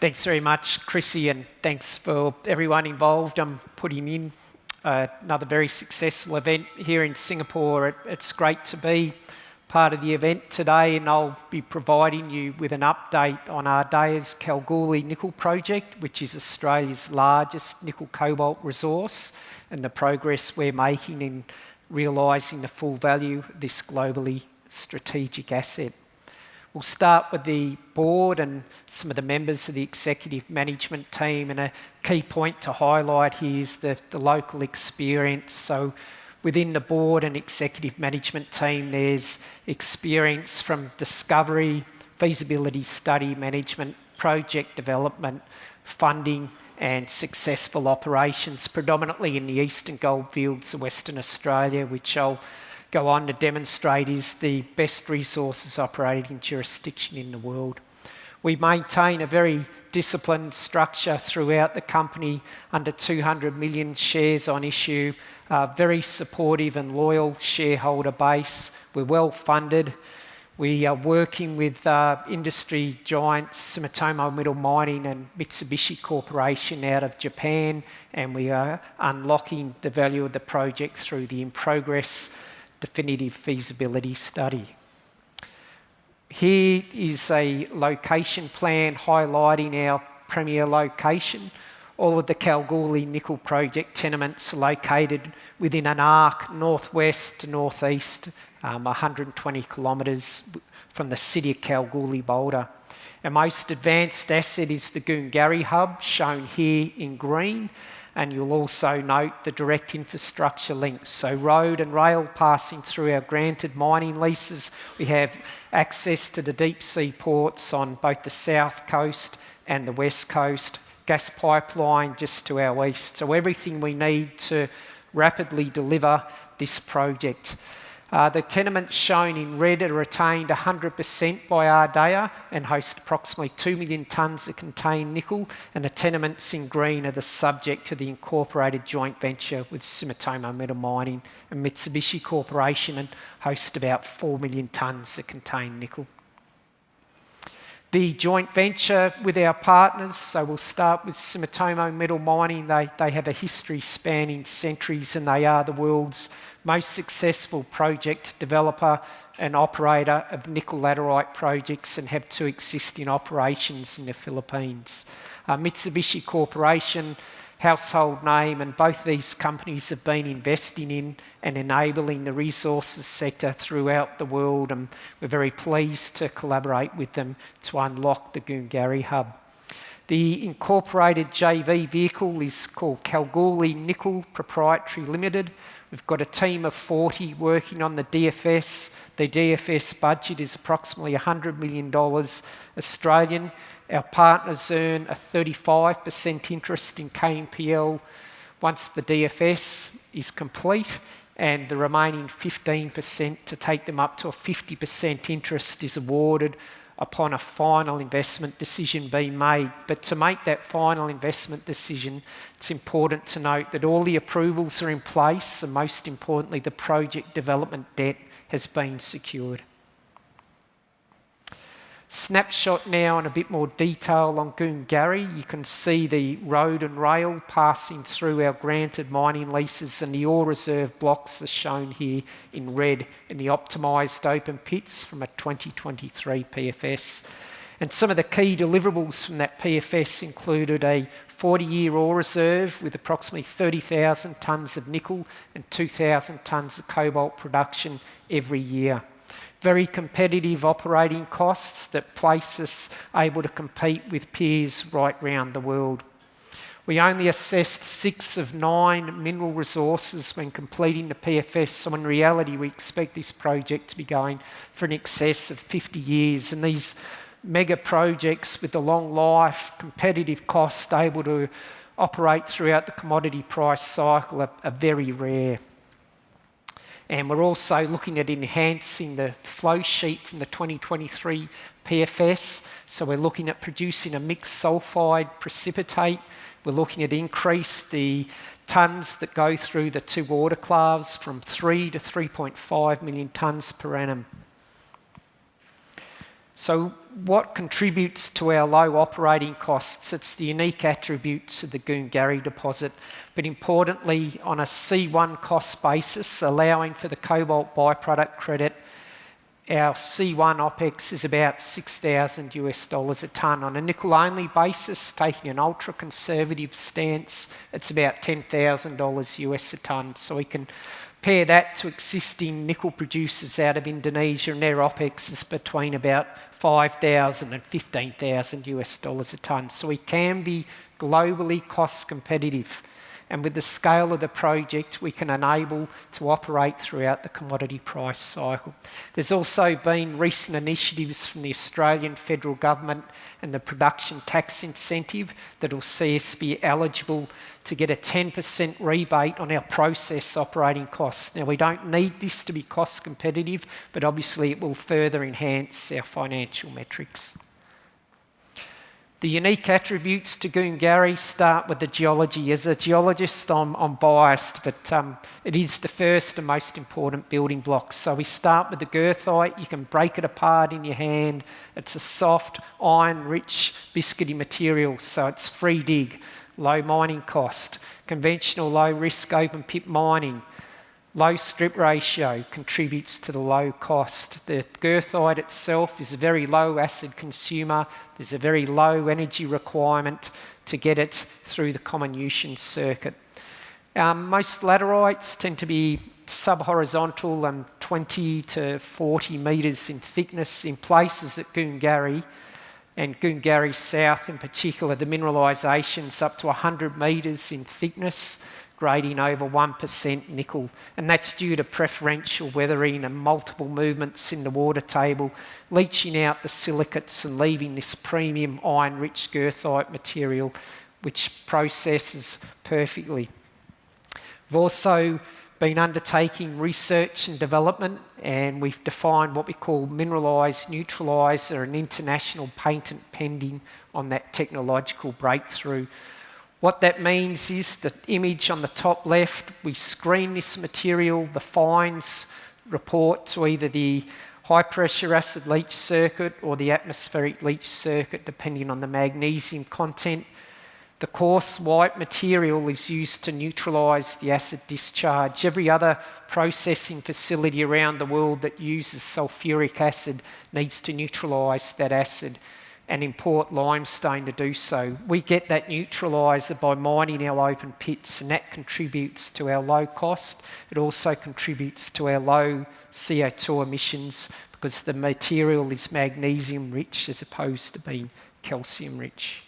Thanks very much, Chrissy, and thanks for everyone involved. I'm putting in another very successful event here in Singapore. It's great to be part of the event today, and I'll be providing you with an update on Ardea's Kalgoorlie nickel project, which is Australia's largest nickel cobalt resource, and the progress we're making in realising the full value of this globally strategic asset. We'll start with the board and some of the members of the executive management team, and a key point to highlight here is the local experience. So within the board and executive management team, there's experience from discovery, feasibility study management, project development, funding and successful operations, predominantly in the eastern goldfields of Western Australia, which I'll go on to demonstrate is the best resources operating jurisdiction in the world. We maintain a very disciplined structure throughout the company, under 200 million shares on issue, very supportive and loyal shareholder base. We're well funded. We are working with industry giants Sumitomo Metal Mining and Mitsubishi Corporation out of Japan, and we are unlocking the value of the project through the in-progress definitive feasibility study. Here is a location plan highlighting our premier location. All of the Kalgoorlie nickel project tenements are located within an arc northwest to northeast, 120 kilometres from the city of Kalgoorlie-Boulder. Our most advanced asset is the Goongarrie hub, shown here in green, and you'll also note the direct infrastructure links. So road and rail passing through our granted mining leases. We have access to the deep sea ports on both the south coast and the west coast. Gas pipeline just to our east. So everything we need to rapidly deliver this project. The tenements shown in red are retained 100% by Ardea and host approximately 2 million tonnes of contained nickel, and the tenements in green are the subject to the incorporated joint venture with Sumitomo Metal Mining and Mitsubishi Corporation, and host about 4 million tonnes of contained nickel. The joint venture with our partners, so we'll start with Sumitomo Metal Mining. They have a history spanning centuries, and they are the world's most successful project developer and operator of nickel laterite projects, and have two existing operations in the Philippines. Mitsubishi Corporation, household name, and both these companies have been investing in and enabling the resources sector throughout the world, and we're very pleased to collaborate with them to unlock the Goongarrie hub. The incorporated JV vehicle is called Kalgoorlie Nickel Proprietary Limited. We've got a team of 40 working on the DFS. The DFS budget is approximately $100 million Australian. Our partners earn a 35% interest in KNPL once the DFS is complete, and the remaining 15% to take them up to a 50% interest is awarded upon a final investment decision being made. But to make that final investment decision, it's important to note that all the approvals are in place, and most importantly, the project development debt has been secured. Snapshot now in a bit more detail on Goongarrie. You can see the road and rail passing through our granted mining leases, and the ore reserve blocks are shown here in red in the optimised open pits from a 2023 PFS. And some of the key deliverables from that PFS included a 40-year ore reserve with approximately 30,000 tonnes of nickel and 2,000 tonnes of cobalt production every year. Very competitive operating costs that place us able to compete with peers right round the world. We only assessed 6 of 9 mineral resources when completing the PFS, so in reality we expect this project to be going for an excess of 50 years, and these mega projects with the long life, competitive cost, able to operate throughout the commodity price cycle are very rare. And we're also looking at enhancing the flow sheet from the 2023 PFS. So we're looking at producing a mixed sulphide precipitate. We're looking at increase the tonnes that go through the two autoclaves from 3 to 3.5 million tonnes per annum. So what contributes to our low operating costs? It's the unique attributes of the Goongarrie deposit, but importantly on a C1 cost basis, allowing for the cobalt byproduct credit, our C1 OPEX is about $6,000 a tonne. On a nickel-only basis, taking an ultra-conservative stance, it's about $10,000 a tonne. So we can pair that to existing nickel producers out of Indonesia, and their OPEX is between about $5,000 and $15,000 a tonne. So we can be globally cost competitive. And with the scale of the project, we can enable to operate throughout the commodity price cycle. There's also been recent initiatives from the Australian federal government and the production tax incentive that will see us be eligible to get a 10% rebate on our process operating costs. Now, we don't need this to be cost competitive, but obviously it will further enhance our financial metrics. The unique attributes to Goongarrie start with the geology. As a geologist, I'm biased, but it is the first and most important building block. So we start with the goethite. You can break it apart in your hand. It's a soft, iron-rich, biscuity material, so it's free dig, low mining cost, conventional low-risk open-pit mining. Low strip ratio contributes to the low cost. The goethite itself is a very low acid consumer. There's a very low energy requirement to get it through the comminution circuit. Most laterites tend to be sub-horizontal and 20 to 40 metres in thickness. In places at Goongarrie, and Goongarrie South in particular, the mineralisation's up to 100 metres in thickness, grading over 1% nickel, and that's due to preferential weathering and multiple movements in the water table, leaching out the silicates and leaving this premium iron-rich goethite material, which processes perfectly. We've also been undertaking research and development, and we've defined what we call mineralised neutraliser, an international patent pending on that technological breakthrough. What that means is the image on the top left, we screen this material, the fines report to either the high pressure acid leach circuit or the atmospheric leach circuit, depending on the magnesium content. The coarse white material is used to neutralise the acid discharge. Every other processing facility around the world that uses sulfuric acid needs to neutralise that acid and import limestone to do so. We get that neutraliser by mining our open pits, and that contributes to our low cost. It also contributes to our low CO2 emissions because the material is magnesium rich as opposed to being calcium rich.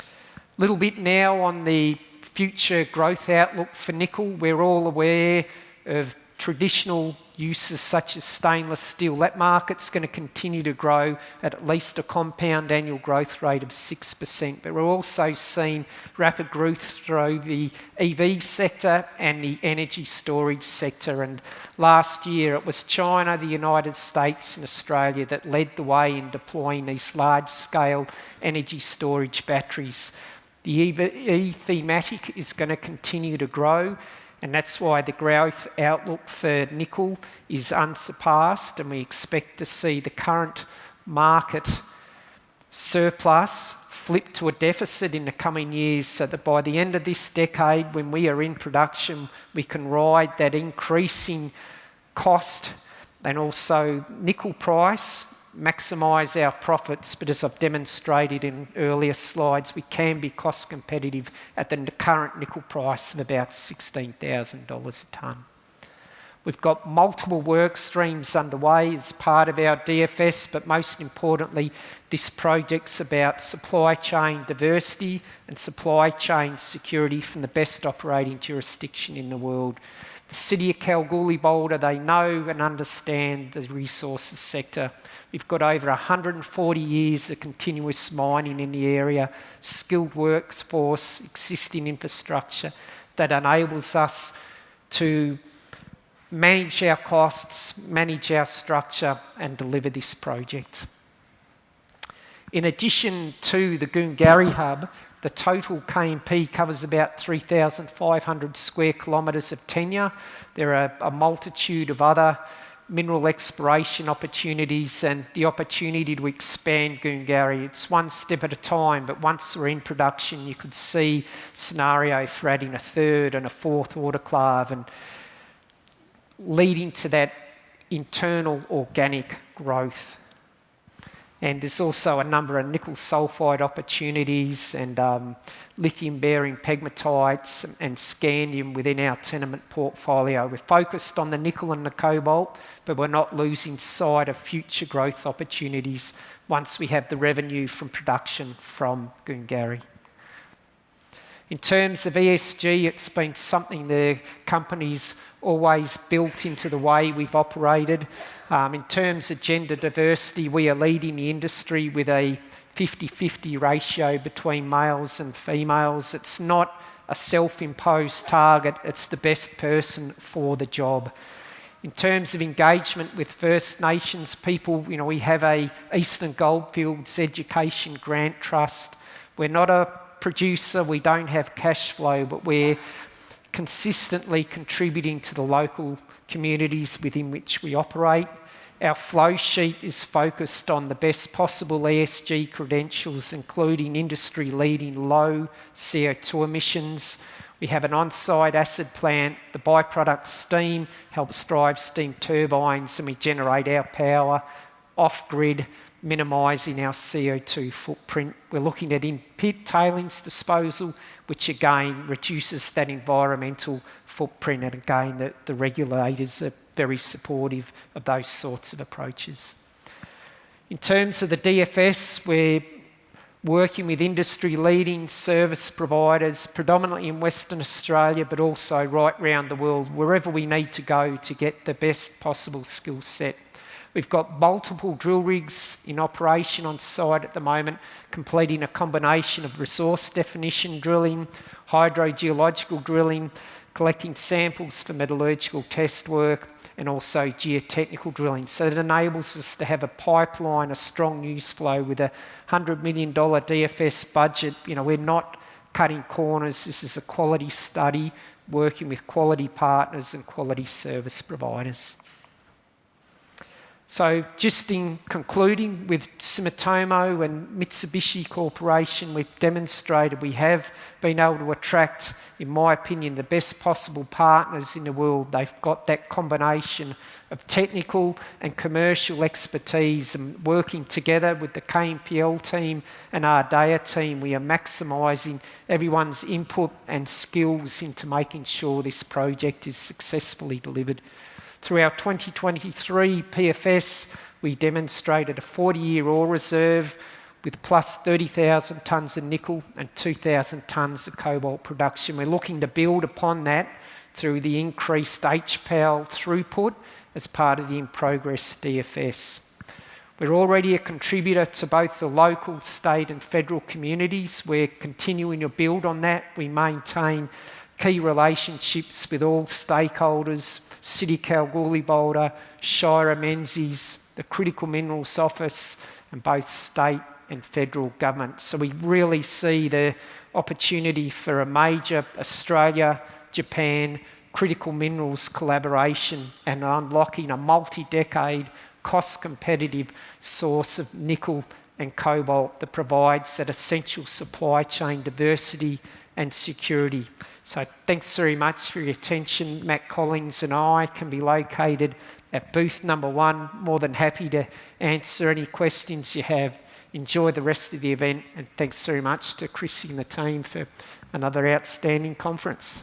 A little bit now on the future growth outlook for nickel. We're all aware of traditional uses such as stainless steel. That market's going to continue to grow at least a compound annual growth rate of 6%, but we're also seeing rapid growth through the EV sector and the energy storage sector. And last year it was China, the United States and Australia that led the way in deploying these large-scale energy storage batteries. The EV thematic is going to continue to grow, and that's why the growth outlook for nickel is unsurpassed, and we expect to see the current market surplus flip to a deficit in the coming years, so that by the end of this decade, when we are in production, we can ride that increasing cost and also nickel price, maximise our profits. But as I've demonstrated in earlier slides, we can be cost competitive at the current nickel price of about $16,000 a tonne. We've got multiple work streams underway as part of our DFS, but most importantly, this project's about supply chain diversity and supply chain security from the best operating jurisdiction in the world. The City of Kalgoorlie Boulder, they know and understand the resources sector. We've got over 140 years of continuous mining in the area, skilled workforce, existing infrastructure that enables us to manage our costs, manage our structure and deliver this project. In addition to the Goongarrie hub, the total KMP covers about 3,500 square kilometres of tenure. There are a multitude of other mineral exploration opportunities and the opportunity to expand Goongarrie. It's one step at a time, but once we're in production, you could see scenario for adding a third and a fourth autoclave and leading to that internal organic growth. And there's also a number of nickel sulfide opportunities and lithium-bearing pegmatites and scandium within our tenement portfolio. We're focused on the nickel and the cobalt, but we're not losing sight of future growth opportunities once we have the revenue from production from Goongarrie. In terms of ESG, it's been something the company's always built into the way we've operated. In terms of gender diversity, we are leading the industry with a 50-50 ratio between males and females. It's not a self-imposed target, it's the best person for the job. In terms of engagement with First Nations people, we have a Eastern Goldfields Education Grant Trust. We're not a producer, we don't have cash flow, but we're consistently contributing to the local communities within which we operate. Our flow sheet is focused on the best possible ESG credentials, including industry-leading low CO2 emissions. We have an on-site acid plant. The byproduct steam helps drive steam turbines, and we generate our power off-grid, minimising our CO2 footprint. We're looking at in-pit tailings disposal, which again reduces that environmental footprint, and again the regulators are very supportive of those sorts of approaches. In terms of the DFS, we're working with industry-leading service providers, predominantly in Western Australia, but also right around the world, wherever we need to go to get the best possible skill set. We've got multiple drill rigs in operation on site at the moment, completing a combination of resource definition drilling, hydrogeological drilling, collecting samples for metallurgical test work, and also geotechnical drilling. So it enables us to have a pipeline, a strong news flow with a $100 million DFS budget. We're not cutting corners. This is a quality study, working with quality partners and quality service providers. So just in concluding, with Sumitomo and Mitsubishi Corporation, we've demonstrated we have been able to attract, in my opinion, the best possible partners in the world. They've got that combination of technical and commercial expertise, and working together with the KNPL team and Ardea team, we are maximising everyone's input and skills into making sure this project is successfully delivered. Through our 2023 PFS, we demonstrated a 40-year ore reserve with plus 30,000 tonnes of nickel and 2,000 tonnes of cobalt production. We're looking to build upon that through the increased HPAL throughput as part of the in-progress DFS. We're already a contributor to both the local, state and federal communities. We're continuing to build on that. We maintain key relationships with all stakeholders, City Kalgoorlie Boulder, Shire Menzies, the Critical Minerals Office, and both state and federal government. So we really see the opportunity for a major Australia, Japan, critical minerals collaboration and unlocking a multi-decade, cost-competitive source of nickel and cobalt that provides that essential supply chain diversity and security. So thanks very much for your attention. Matt Collins and I can be located at booth number 1. More than happy to answer any questions you have. Enjoy the rest of the event, and thanks very much to Chrissy and the team for another outstanding conference.